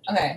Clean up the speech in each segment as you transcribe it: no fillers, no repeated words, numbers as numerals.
Okay.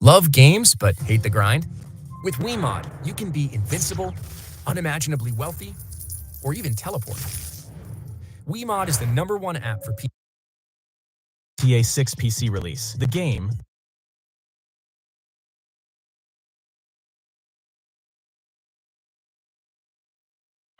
Love games but hate the grind? With WeMod, you can be invincible, unimaginably wealthy, or even teleport. WeMod is the #1 app for GTA 6 PC release. The game,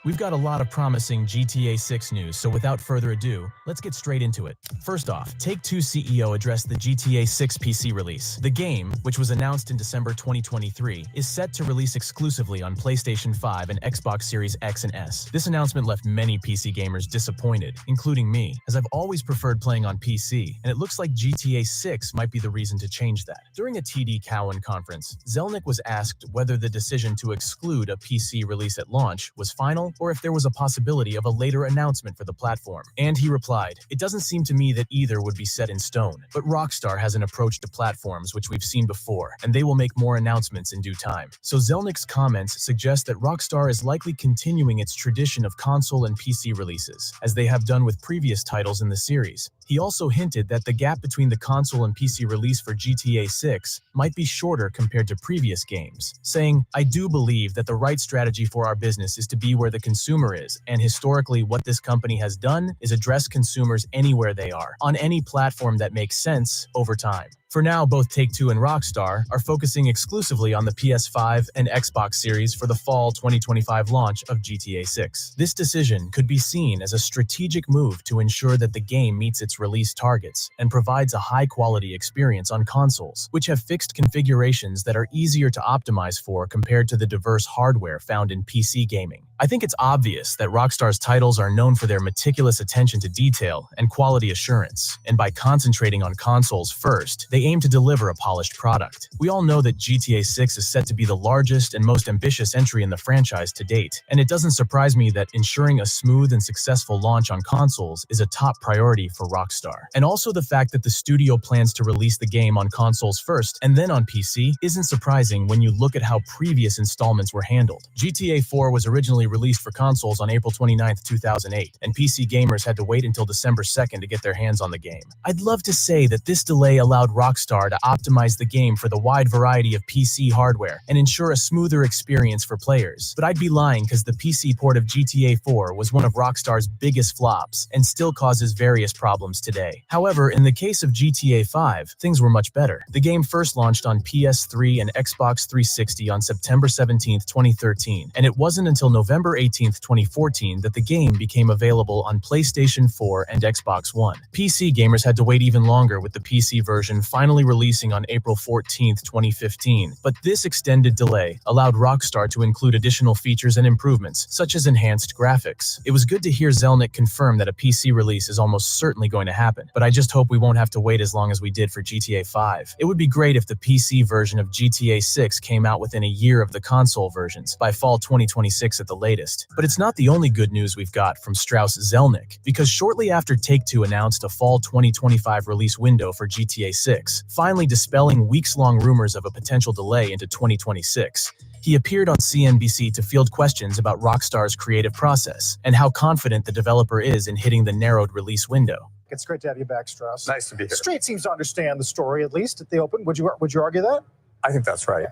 we've got a lot of promising GTA 6 news, so without further ado, let's get straight into it. First off, Take-Two CEO addressed the GTA 6 PC release. The game, which was announced in December 2023, is set to release exclusively on PlayStation 5 and Xbox Series X and S. This announcement left many PC gamers disappointed, including me, as I've always preferred playing on PC, and it looks like GTA 6 might be the reason to change that. During a TD Cowen conference, Zelnick was asked whether the decision to exclude a PC release at launch was final or if there was a possibility of a later announcement for the platform. And he replied, "It doesn't seem to me that either would be set in stone, but Rockstar has an approach to platforms which we've seen before, and they will make more announcements in due time." So Zelnick's comments suggest that Rockstar is likely continuing its tradition of console and PC releases, as they have done with previous titles in the series. He also hinted that the gap between the console and PC release for GTA 6 might be shorter compared to previous games, saying, "I do believe that the right strategy for our business is to be where the consumer is, and historically what this company has done is address consumers anywhere they are, on any platform that makes sense over time." For now, both Take-Two and Rockstar are focusing exclusively on the PS5 and Xbox Series for the fall 2025 launch of GTA 6. This decision could be seen as a strategic move to ensure that the game meets its release targets and provides a high-quality experience on consoles, which have fixed configurations that are easier to optimize for compared to the diverse hardware found in PC gaming. I think it's obvious that Rockstar's titles are known for their meticulous attention to detail and quality assurance, and by concentrating on consoles first, they aim to deliver a polished product. We all know that GTA 6 is set to be the largest and most ambitious entry in the franchise to date, and it doesn't surprise me that ensuring a smooth and successful launch on consoles is a top priority for Rockstar. And also the fact that the studio plans to release the game on consoles first and then on PC isn't surprising when you look at how previous installments were handled. GTA 4 was originally released for consoles on April 29, 2008, and PC gamers had to wait until December 2nd to get their hands on the game. I'd love to say that this delay allowed Rockstar to optimize the game for the wide variety of PC hardware and ensure a smoother experience for players, but I'd be lying because the PC port of GTA 4 was one of Rockstar's biggest flops and still causes various problems today. However, in the case of GTA 5, things were much better. The game first launched on PS3 and Xbox 360 on September 17, 2013, and it wasn't until November 18, 2014 that the game became available on PlayStation 4 and Xbox One. PC gamers had to wait even longer, with the PC version finally releasing on April 14, 2015, but this extended delay allowed Rockstar to include additional features and improvements, such as enhanced graphics. It was good to hear Zelnick confirm that a PC release is almost certainly going to happen, but I just hope we won't have to wait as long as we did for GTA 5. It would be great if the PC version of GTA 6 came out within a year of the console versions, by fall 2026 at the latest. But it's not the only good news we've got from Strauss Zelnick, because shortly after Take-Two announced a fall 2025 release window for GTA 6, finally dispelling weeks-long rumors of a potential delay into 2026, he appeared on CNBC to field questions about Rockstar's creative process and how confident the developer is in hitting the narrowed release window. It's great to have you back, Strauss. Nice to be here. Street seems to understand the story, at least at the open. Would you argue that? I think that's right,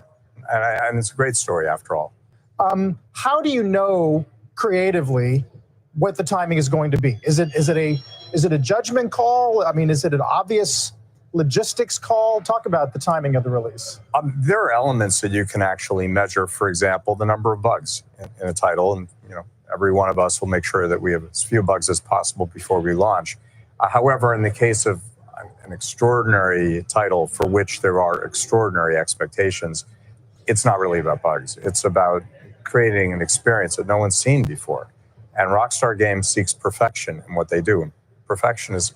and it's a great story after all. How do you know creatively what the timing is going to be? Is it a judgment call? I mean, is it an obvious logistics call? Talk about the timing of the release. There are elements that you can actually measure. For example, the number of bugs in a title, and every one of us will make sure that we have as few bugs as possible before we launch. However, in the case of an extraordinary title for which there are extraordinary expectations, it's not really about bugs. It's about creating an experience that no one's seen before. And Rockstar Games seeks perfection in what they do. And perfection is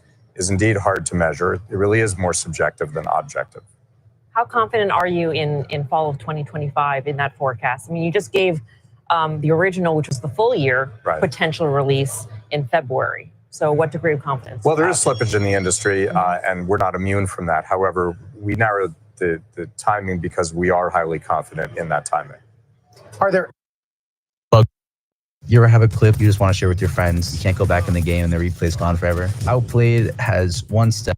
indeed hard to measure. It really is more subjective than objective. How confident are you in fall of 2025 in that forecast? I mean, you just gave the original, which was the full year, potential release in February. So what degree of confidence? Well, there is slippage in the industry, and we're not immune from that. However, we narrowed the timing because we are highly confident in that timing. Are there... You ever have a clip you just want to share with your friends? You can't go back in the game and the replay's gone forever. Outplayed has one step.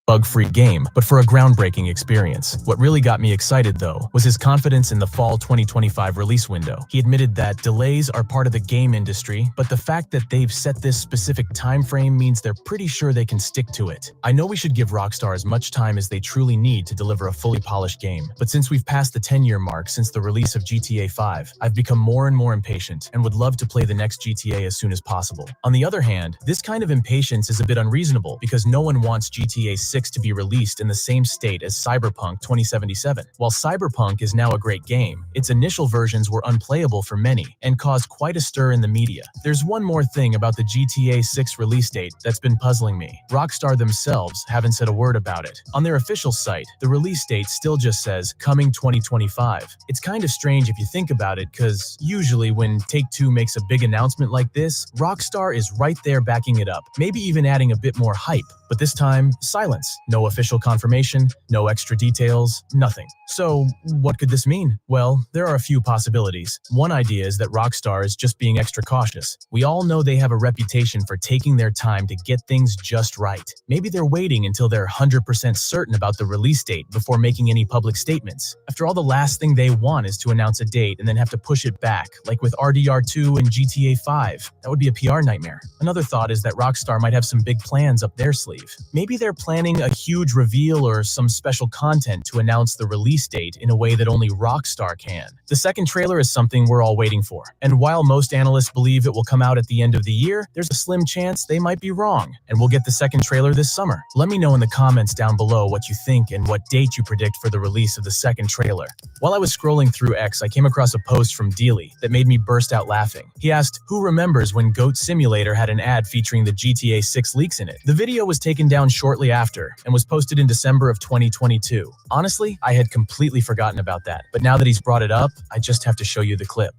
Bug-free game, but for a groundbreaking experience. What really got me excited, though, was his confidence in the fall 2025 release window. He admitted that delays are part of the game industry, but the fact that they've set this specific time frame means they're pretty sure they can stick to it. I know we should give Rockstar as much time as they truly need to deliver a fully polished game, but since we've passed the 10-year mark since the release of GTA 5, I've become more and more impatient and would love to play the next GTA as soon as possible. On the other hand, this kind of impatience is a bit unreasonable because no one wants GTA 6 to be released in the same state as Cyberpunk 2077. While Cyberpunk is now a great game, its initial versions were unplayable for many and caused quite a stir in the media. There's one more thing about the GTA 6 release date that's been puzzling me. Rockstar themselves haven't said a word about it. On their official site, the release date still just says coming 2025. It's kind of strange if you think about it, because usually when Take-Two makes a big announcement like this, Rockstar is right there backing it up, maybe even adding a bit more hype. But this time, silence. No official confirmation, no extra details, nothing. So, what could this mean? Well, there are a few possibilities. One idea is that Rockstar is just being extra cautious. We all know they have a reputation for taking their time to get things just right. Maybe they're waiting until they're 100% certain about the release date before making any public statements. After all, the last thing they want is to announce a date and then have to push it back, like with RDR2 and GTA 5. That would be a PR nightmare. Another thought is that Rockstar might have some big plans up their sleeve. Maybe they're planning a huge reveal or some special content to announce the release date in a way that only Rockstar can. The second trailer is something we're all waiting for, and while most analysts believe it will come out at the end of the year, there's a slim chance they might be wrong, and we'll get the second trailer this summer. Let me know in the comments down below what you think and what date you predict for the release of the second trailer. While I was scrolling through X, I came across a post from Dealey that made me burst out laughing. He asked, "Who remembers when Goat Simulator had an ad featuring the GTA 6 leaks in it?" The video was taken down shortly after and was posted in December of 2022. Honestly, I had completely forgotten about that, but now that he's brought it up, I just have to show you the clip.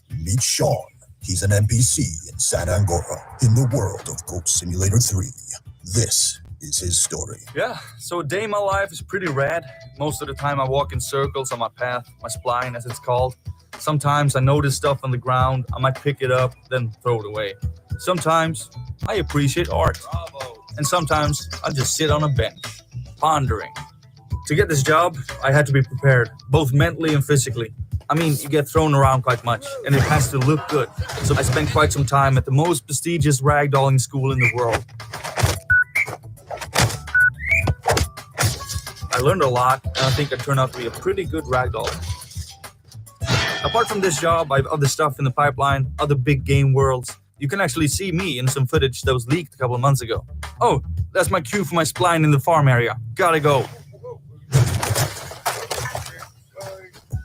Meet Sean. He's an NPC in Santa Angora in the world of Goat Simulator 3. This is his story. Yeah, so a day in my life is pretty rad. Most of the time I walk in circles on my path, my spline as it's called. Sometimes I notice stuff on the ground, I might pick it up, then throw it away. Sometimes I appreciate art. And sometimes I just sit on a bench, pondering. To get this job, I had to be prepared, both mentally and physically. I mean, you get thrown around quite much, and it has to look good. So I spent quite some time at the most prestigious ragdolling school in the world. I learned a lot, and I think I turned out to be a pretty good ragdoller. Apart from this job, I have other stuff in the pipeline, other big game worlds. You can actually see me in some footage that was leaked a couple of months ago. Oh, that's my cue for my spline in the farm area. Gotta go.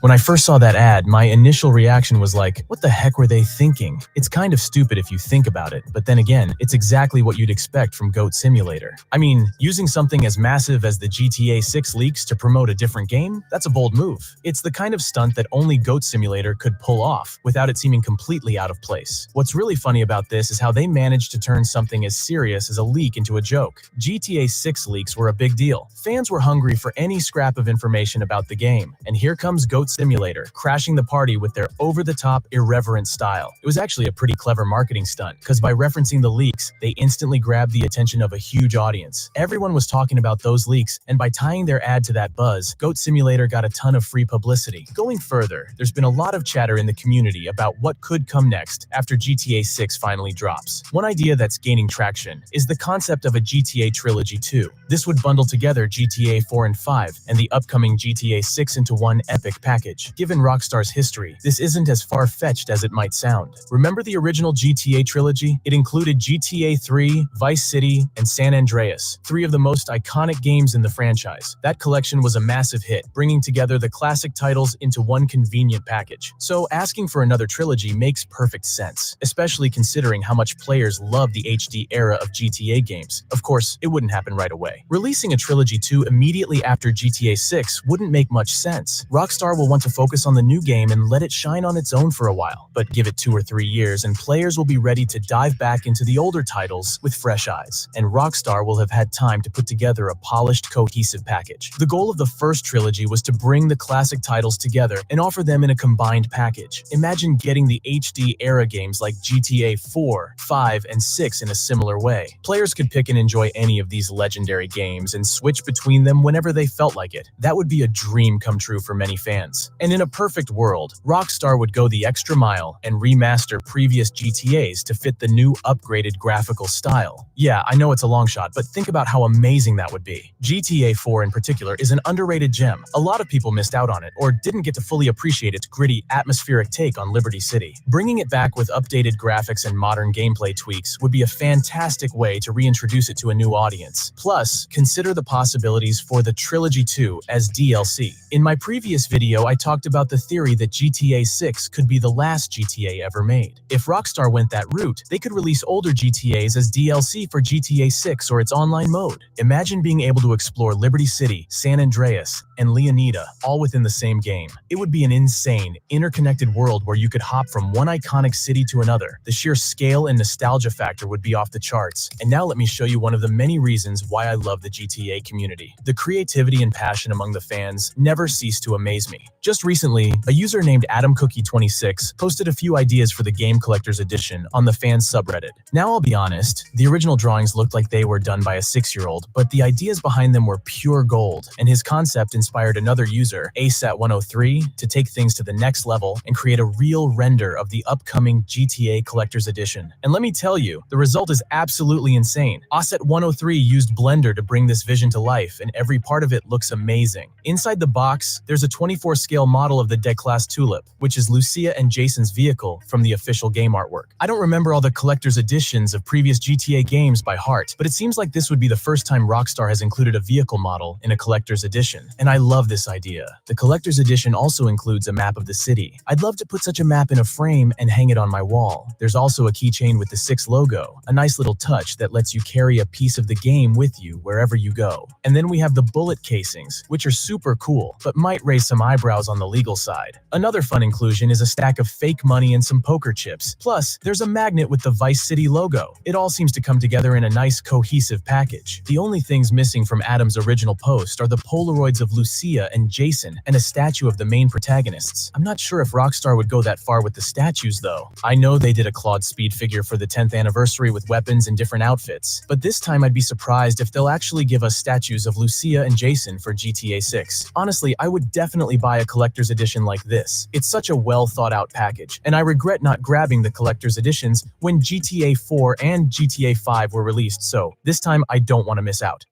When I first saw that ad, my initial reaction was like, what the heck were they thinking? It's kind of stupid if you think about it, but then again, it's exactly what you'd expect from Goat Simulator. I mean, using something as massive as the GTA 6 leaks to promote a different game, that's a bold move. It's the kind of stunt that only Goat Simulator could pull off without it seeming completely out of place. What's really funny about this is how they managed to turn something as serious as a leak into a joke. GTA 6 leaks were a big deal. Fans were hungry for any scrap of information about the game, and here comes Goat Simulator, crashing the party with their over-the-top, irreverent style. It was actually a pretty clever marketing stunt, because by referencing the leaks, they instantly grabbed the attention of a huge audience. Everyone was talking about those leaks, and by tying their ad to that buzz, Goat Simulator got a ton of free publicity. Going further, there's been a lot of chatter in the community about what could come next after GTA 6 finally drops. One idea that's gaining traction is the concept of a GTA Trilogy 2. This would bundle together GTA 4 and 5 and the upcoming GTA 6 into one epic package. Given Rockstar's history, this isn't as far-fetched as it might sound. Remember the original GTA trilogy? It included GTA 3, Vice City, and San Andreas, three of the most iconic games in the franchise. That collection was a massive hit, bringing together the classic titles into one convenient package. So asking for another trilogy makes perfect sense, especially considering how much players love the HD era of GTA games. Of course, it wouldn't happen right away. Releasing a Trilogy 2 immediately after GTA 6 wouldn't make much sense. Rockstar will want to focus on the new game and let it shine on its own for a while, but give it 2 or 3 years and players will be ready to dive back into the older titles with fresh eyes, and Rockstar will have had time to put together a polished, cohesive package. The goal of the first trilogy was to bring the classic titles together and offer them in a combined package. Imagine getting the HD era games like GTA 4, 5, and 6 in a similar way. Players could pick and enjoy any of these legendary games and switch between them whenever they felt like it. That would be a dream come true for many fans. And in a perfect world, Rockstar would go the extra mile and remaster previous GTAs to fit the new upgraded graphical style. Yeah, I know it's a long shot, but think about how amazing that would be. GTA 4 in particular is an underrated gem. A lot of people missed out on it or didn't get to fully appreciate its gritty, atmospheric take on Liberty City. Bringing it back with updated graphics and modern gameplay tweaks would be a fantastic way to reintroduce it to a new audience. Plus, consider the possibilities for the Trilogy 2 as DLC. In my previous video, I talked about the theory that GTA 6 could be the last GTA ever made. If Rockstar went that route, they could release older GTAs as DLC for GTA 6 or its online mode. Imagine being able to explore Liberty City, San Andreas, and Leonida all within the same game. It would be an insane, interconnected world where you could hop from one iconic city to another. The sheer scale and nostalgia factor would be off the charts. And now let me show you one of the many reasons why I love the GTA community. The creativity and passion among the fans never cease to amaze me. Just recently, a user named AdamCookie26 posted a few ideas for the Game Collector's Edition on the fans subreddit. Now I'll be honest, the original drawings looked like they were done by a 6-year-old, but the ideas behind them were pure gold, and his concept inspired another user, ASAT103, to take things to the next level and create a real render of the upcoming GTA Collector's Edition. And let me tell you, the result is absolutely insane. ASAT103 used Blender to bring this vision to life, and every part of it looks amazing. Inside the box, there's a 24-scale model of the Dead-Class Tulip, which is Lucia and Jason's vehicle from the official game artwork. I don't remember all the collector's editions of previous GTA games by heart, but it seems like this would be the first time Rockstar has included a vehicle model in a collector's edition, and I love this idea. The collector's edition also includes a map of the city. I'd love to put such a map in a frame and hang it on my wall. There's also a keychain with the 6 logo, a nice little touch that lets you carry a piece of the game with you wherever you go. And then we have the bullet casings, which are super cool, but might raise some eyebrows on the legal side. Another fun inclusion is a stack of fake money and some poker chips. Plus, there's a magnet with the Vice City logo. It all seems to come together in a nice, cohesive package. The only things missing from Adam's original post are the Polaroids of Lucia and Jason and a statue of the main protagonists. I'm not sure if Rockstar would go that far with the statues, though. I know they did a Claude Speed figure for the 10th anniversary with weapons and different outfits, but this time I'd be surprised if they'll actually give us statues of Lucia and Jason for GTA 6. Honestly, I would definitely buy a collector's edition like this. It's such a well thought out package, and I regret not grabbing the collector's editions when GTA 4 and GTA 5 were released, so this time I don't want to miss out.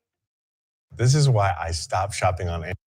This is why I stopped shopping on Amazon.